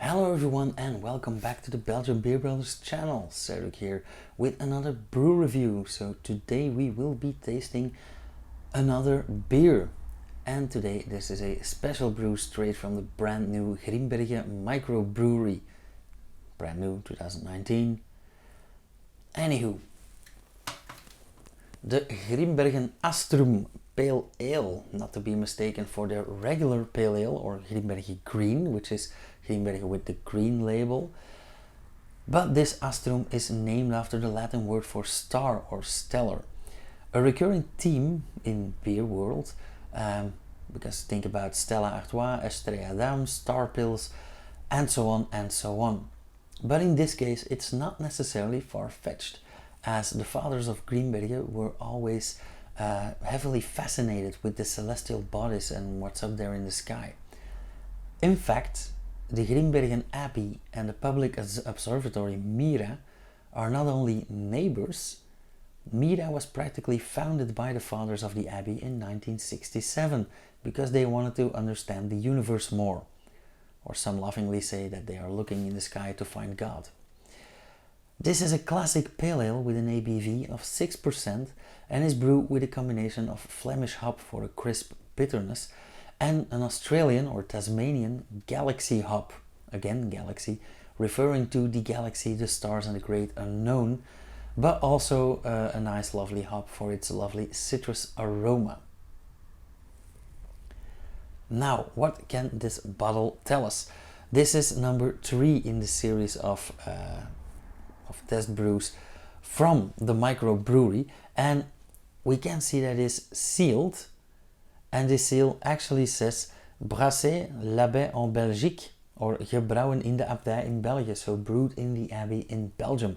Hello everyone and welcome back to the Belgian Beer Brothers channel. Cedric here with another brew review. So today we will be tasting another beer. And today this is a special brew straight from the brand new Grimbergen microbrewery. Brand new 2019. Anywho, the Grimbergen Astrum Pale Ale, not to be mistaken for their regular Pale Ale or Grimbergen Green, which is Grimbergen with the green label. But this Astrum is named after the Latin word for star or stellar. A recurring theme in beer world, because think about Stella Artois, Estrella Damm, Star Pils, and so on and so on. But in this case it's not necessarily far-fetched, as the fathers of Grimbergen were always heavily fascinated with the celestial bodies and what's up there in the sky. In fact, the Grimbergen Abbey and the public observatory Mira are not only neighbors. Mira was practically founded by the fathers of the Abbey in 1967 because they wanted to understand the universe more. Or some laughingly say that they are looking in the sky to find God. This is a classic pale ale with an ABV of 6% and is brewed with a combination of Flemish hop for a crisp bitterness and an Australian or Tasmanian Galaxy hop, again Galaxy, referring to the galaxy, the stars and the great unknown, but also a nice lovely hop for its lovely citrus aroma. Now, what can this bottle tell us? This is number 3 in the series of test brews from the microbrewery, and we can see that it is sealed, and the seal actually says Brassé l'Abbey en Belgique, or gebrouwen in de abdij in België, so brewed in the abbey in Belgium.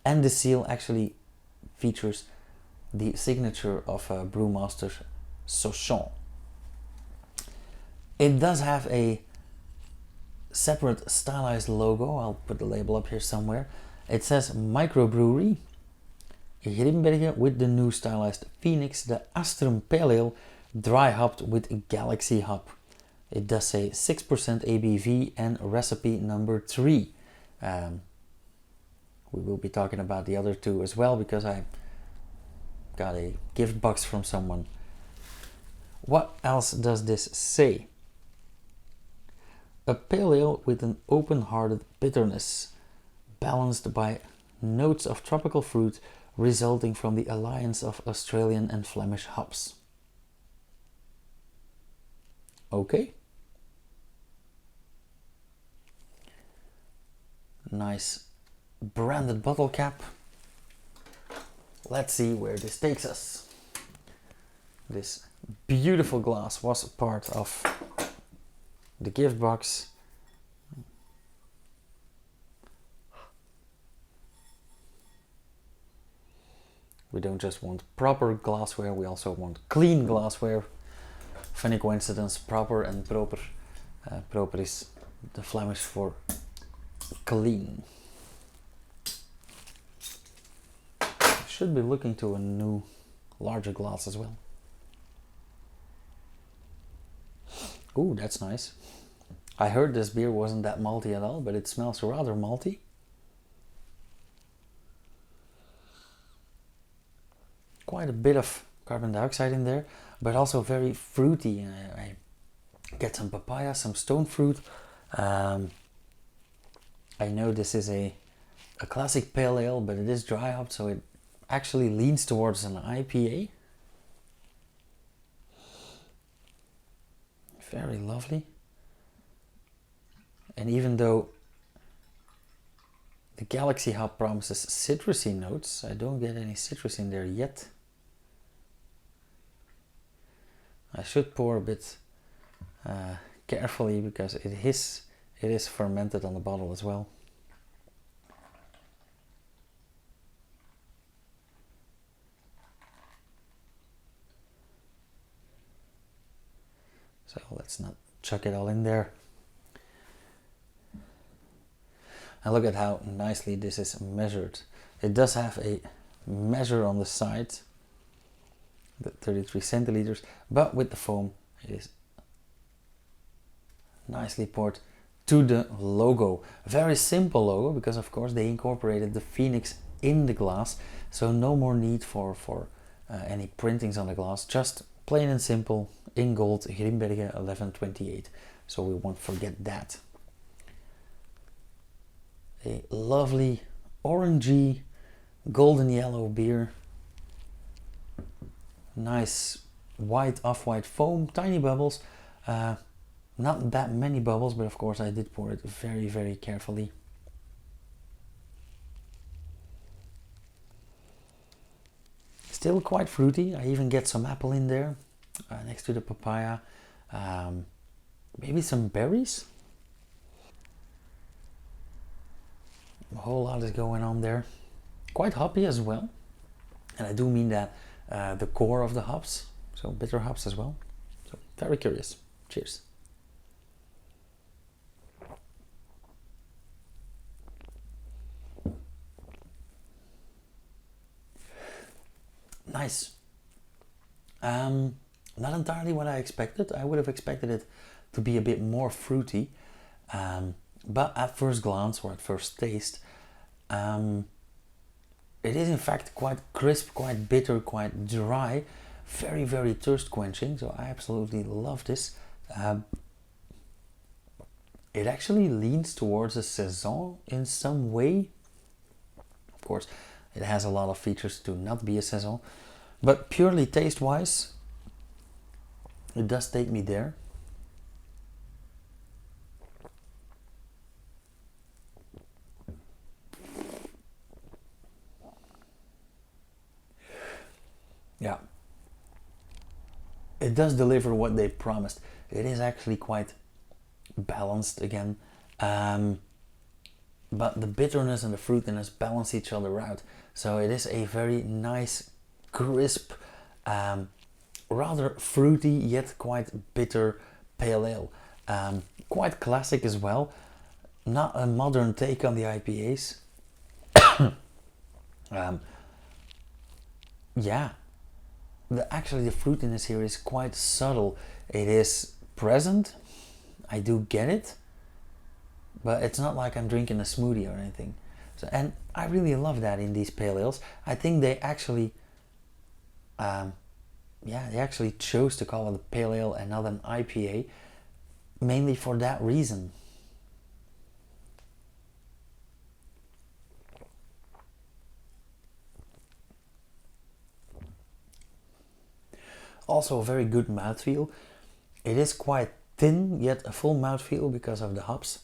And the seal actually features the signature of brewmaster Sauchon. It does have a separate stylized logo. I'll put the label up here somewhere. It says microbrewery Grimbergen with the new stylized Phoenix, the Astrum Pale Ale, dry hopped with Galaxy hop. It does say 6% ABV and recipe number 3. We will be talking about the other two as well because I got a gift box from someone. What else does this say? A pale ale with an open-hearted bitterness, balanced by notes of tropical fruit resulting from the alliance of Australian and Flemish hops. Okay. Nice branded bottle cap. Let's see where this takes us. This beautiful glass was part of the gift box. We don't just want proper glassware, we also want clean glassware. Funny coincidence, proper and proper. Proper is the Flemish for clean. Should be looking to a new, larger glass as well. Ooh, that's nice. I heard this beer wasn't that malty at all, but it smells rather malty. Quite a bit of carbon dioxide in there, but also very fruity. I get some papaya, some stone fruit. I know this is a classic pale ale, but it is dry hopped, so it actually leans towards an IPA. Very lovely. And even though the Galaxy hop promises citrusy notes, I don't get any citrus in there yet. I should pour a bit carefully because it is fermented on the bottle as well. So let's not chuck it all in there. And look at how nicely this is measured. It does have a measure on the side, the 33 centiliters, but with the foam it is nicely poured to the logo. Very simple logo, because of course they incorporated the phoenix in the glass, so no more need for any printings on the glass, just plain and simple in gold Grimbergen 1128, so we won't forget that. A lovely orangey golden yellow beer, nice white off-white foam, tiny bubbles, not that many bubbles, but of course I did pour it very, very carefully. Still quite fruity. I even get some apple in there next to the papaya. Maybe some berries. A whole lot is going on there. Quite hoppy as well. And I do mean that the core of the hops, so bitter hops as well. So very curious. Cheers. Nice. Not entirely what I expected. I would have expected it to be a bit more fruity, but at first glance or at first taste, it is in fact quite crisp, quite bitter, quite dry, very, very thirst quenching. So I absolutely love this. It actually leans towards a saison in some way. Of course, it has a lot of features to not be a saison, but purely taste-wise, it does take me there. Yeah, it does deliver what they promised. It is actually quite balanced again, but the bitterness and the fruitiness balance each other out. So it is a very nice, crisp, rather fruity yet quite bitter pale ale. Quite classic as well. Not a modern take on the IPAs. Yeah, actually the fruitiness here is quite subtle. It is present. I do get it, but it's not like I'm drinking a smoothie or anything. So, and I really love that in these pale ales. I think they actually, they actually chose to call it a pale ale and not an IPA, mainly for that reason. Also a very good mouthfeel. It is quite thin, yet a full mouthfeel because of the hops.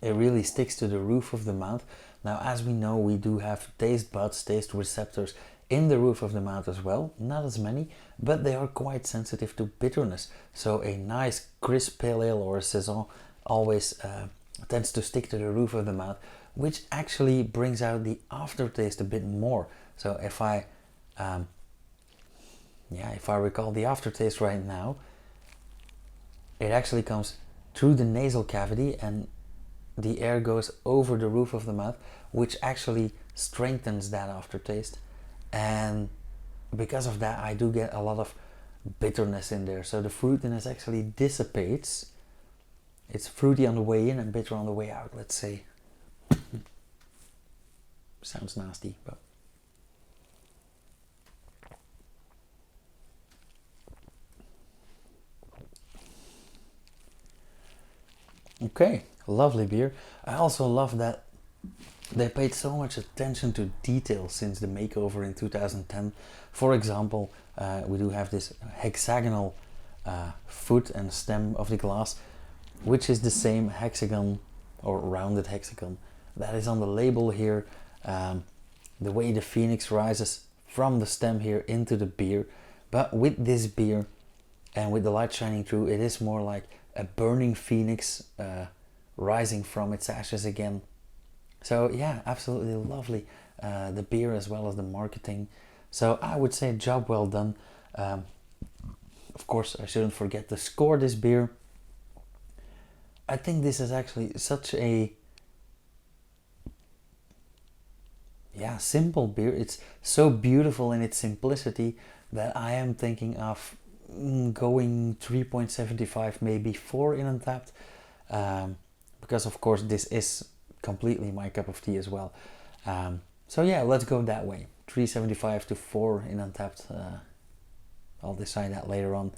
It really sticks to the roof of the mouth. Now, as we know, we do have taste buds, taste receptors in the roof of the mouth as well. Not as many, but they are quite sensitive to bitterness. So a nice crisp pale ale or a saison always tends to stick to the roof of the mouth, which actually brings out the aftertaste a bit more. So if I recall the aftertaste right now, it actually comes through the nasal cavity and the air goes over the roof of the mouth, which actually strengthens that aftertaste. And because of that, I do get a lot of bitterness in there. So the fruitiness actually dissipates. It's fruity on the way in and bitter on the way out, let's say. Sounds nasty, but... Okay, lovely beer. I also love that they paid so much attention to detail since the makeover in 2010. For example, we do have this hexagonal foot and stem of the glass, which is the same hexagon or rounded hexagon that is on the label here. The way the phoenix rises from the stem here into the beer. But with this beer and with the light shining through, it is more like a burning phoenix rising from its ashes again. So yeah, absolutely lovely. The beer as well as the marketing. So I would say job well done. Of course, I shouldn't forget to score this beer. I think this is actually such a simple beer. It's so beautiful in its simplicity that I am thinking of going 3.75, maybe 4 in Untapped. because of course this is completely my cup of tea as well. So yeah, let's go that way. 375 to 4 in Untapped. I'll decide that later on.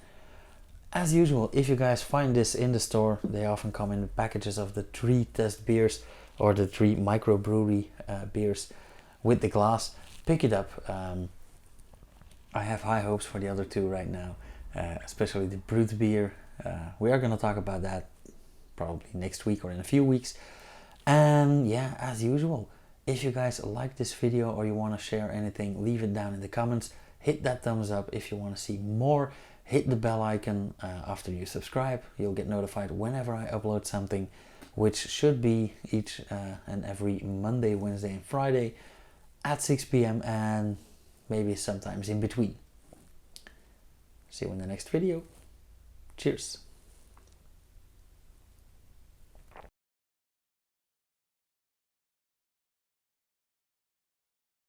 As usual, if you guys find this in the store, they often come in packages of the 3 test beers or the 3 microbrewery beers with the glass. Pick it up. I have high hopes for the other 2 right now, especially the brewed beer. We are going to talk about that probably next week or in a few weeks. And yeah, as usual, if you guys like this video or you want to share anything, leave it down in the comments. Hit that thumbs up if you want to see more. Hit the bell icon after you subscribe. You'll get notified whenever I upload something, which should be each and every Monday, Wednesday and Friday at 6 p.m. and maybe sometimes in between. See you in the next video. Cheers.